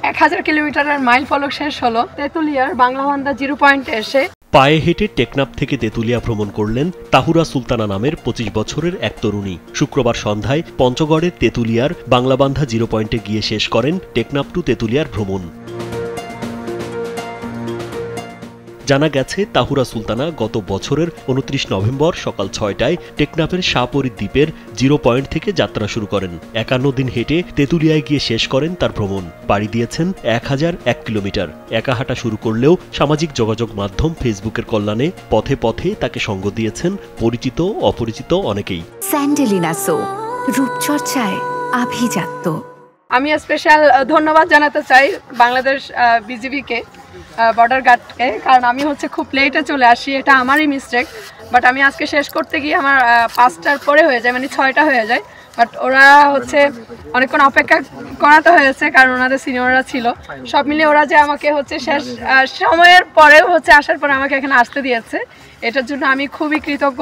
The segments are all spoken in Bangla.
1000 কিলোমিটারের মাইল ফলক শেষ হলো তেঁতুলিয়ার বাংলাবান্ধা 0 পয়েন্টে এসে। পায়ে হেঁটে টেকনাফ থেকে তেঁতুলিয়া ভ্রমণ করলেন তাহুরা সুলতানা নামের 25 বছরের এক তরুণী। শুক্রবার সন্ধ্যায় পঞ্চগড়ের তেঁতুলিয়ার বাংলাবান্ধা 0 পয়েন্টে গিয়ে শেষ করেন টেকনাফ টু তেঁতুলিয়ার ভ্রমণ। জানা গেছে, তাহুরা সুলতানা গত বছরের 29 নভেম্বর সকাল 6টায় টেকনাফের শাহপরী দ্বীপের 0 পয়েন্ট থেকে যাত্রা শুরু করেন। 51 দিন হেঁটে তেঁতুলিয়ায় গিয়ে শেষ করেন তার ভ্রমণ। পাড়ি দিয়েছেন 1001 কিলোমিটার। একা হাঁটা শুরু করলেও সামাজিক যোগাযোগ মাধ্যম ফেসবুকের কল্যাণে পথে পথে তাকে সঙ্গ দিয়েছেন পরিচিত অপরিচিত অনেকেই। স্যান্ডেলিনা সো, রূপচর্চায় আভিজাত্য। আমি স্পেশাল ধন্যবাদ জানাতে চাই বাংলাদেশ বিজিবিকে, বর্ডার গার্ডকে, কারণ আমি খুব লেটে চলে আসি, এটা আমারই মিস্টেক। বাট আমি আজকে শেষ করতে গিয়ে আমার 5টার পরে হয়ে যায়, মানে 6টা হয়ে যায়। বাট ওরা অনেকক্ষণ অপেক্ষা করাতে হয়েছে, কারণ ওনাদের সিনিয়ররা ছিল। সব মিলিয়ে ওরা যে আমাকে শেষ সময়ের পরেও আসার পরে আমাকে এখানে আসতে দিয়েছে, এটার জন্য আমি খুবই কৃতজ্ঞ।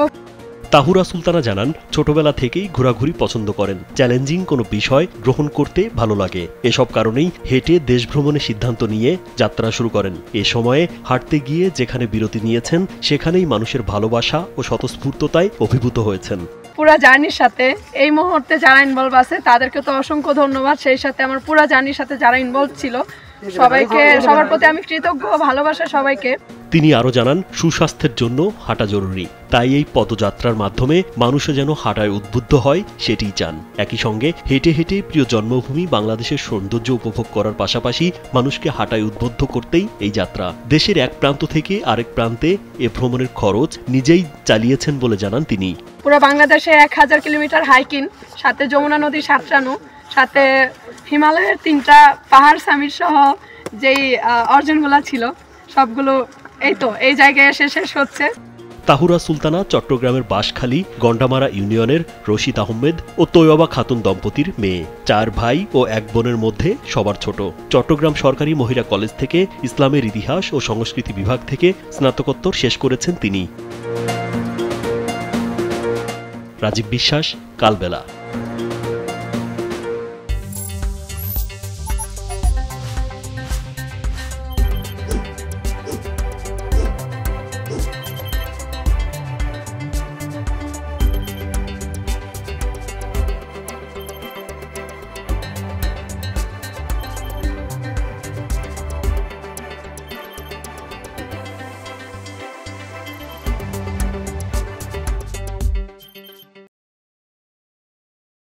তাহুরা সুলতানা জানান, ছোটবেলা থেকেই ঘোরাঘুরি পছন্দ করেন। চ্যালেঞ্জিং কোনো বিষয় গ্রহণ করতে ভালো লাগে। এসব কারণেই হেঁটে দেশ ভ্রমণের সিদ্ধান্ত নিয়ে যাত্রা শুরু করেন। এ সময়ে হাঁটতে গিয়ে যেখানে বিরতি নিয়েছেন, সেখানেই মানুষের ভালোবাসা ও স্বতঃস্ফূর্ততায় অভিভূত হয়েছেন। পুরা জার্নির সাথে এই মুহূর্তে যারা ইনভলভ আছে তাদেরকে তো অসংখ্য ধন্যবাদ। সেই সাথে আমার পুরা জার্নির সাথে যারা ইনভলভ ছিল সবাইকে, সবার প্রতি আমি কৃতজ্ঞ, ভালোবাসা সবাইকে। তিনি আরও জানান, সুস্বাস্থ্যের জন্য হাঁটা জরুরি। তাই এই পদযাত্রার মাধ্যমে মানুষও যেন হাঁটায় উদ্বুদ্ধ হয় সেটিই চান। একই সঙ্গে হেঁটে হেঁটে প্রিয় জন্মভূমি বাংলাদেশের সৌন্দর্য উপভোগ করার পাশাপাশি মানুষকে হাঁটায় উদ্বুদ্ধ করতেই এই যাত্রা। দেশের এক প্রান্ত থেকে আরেক প্রান্তে এ ভ্রমণের খরচ নিজেই চালিয়েছেন বলে জানান তিনি। পুরো বাংলাদেশে 1000 কিলোমিটার হাইকিং, সাথে যমুনা নদী সাঁতরানো, সাথে হিমালয়ের 3টা পাহাড় সামিট সহ যেই অর্জনগুলো ছিল সবগুলো এই জায়গায় এসে শেষ হচ্ছে। তাহুরা সুলতানা চট্টগ্রামের বাঁশখালী গন্ডামারা ইউনিয়নের রশিদ আহমেদ ও তৈয়বা খাতুন দম্পতির মেয়ে। 4 ভাই ও 1 বোনের মধ্যে সবার ছোট। চট্টগ্রাম সরকারি মহিলা কলেজ থেকে ইসলামের ইতিহাস ও সংস্কৃতি বিভাগ থেকে স্নাতকোত্তর শেষ করেছেন তিনি। রাজীব বিশ্বাস, কালবেলা।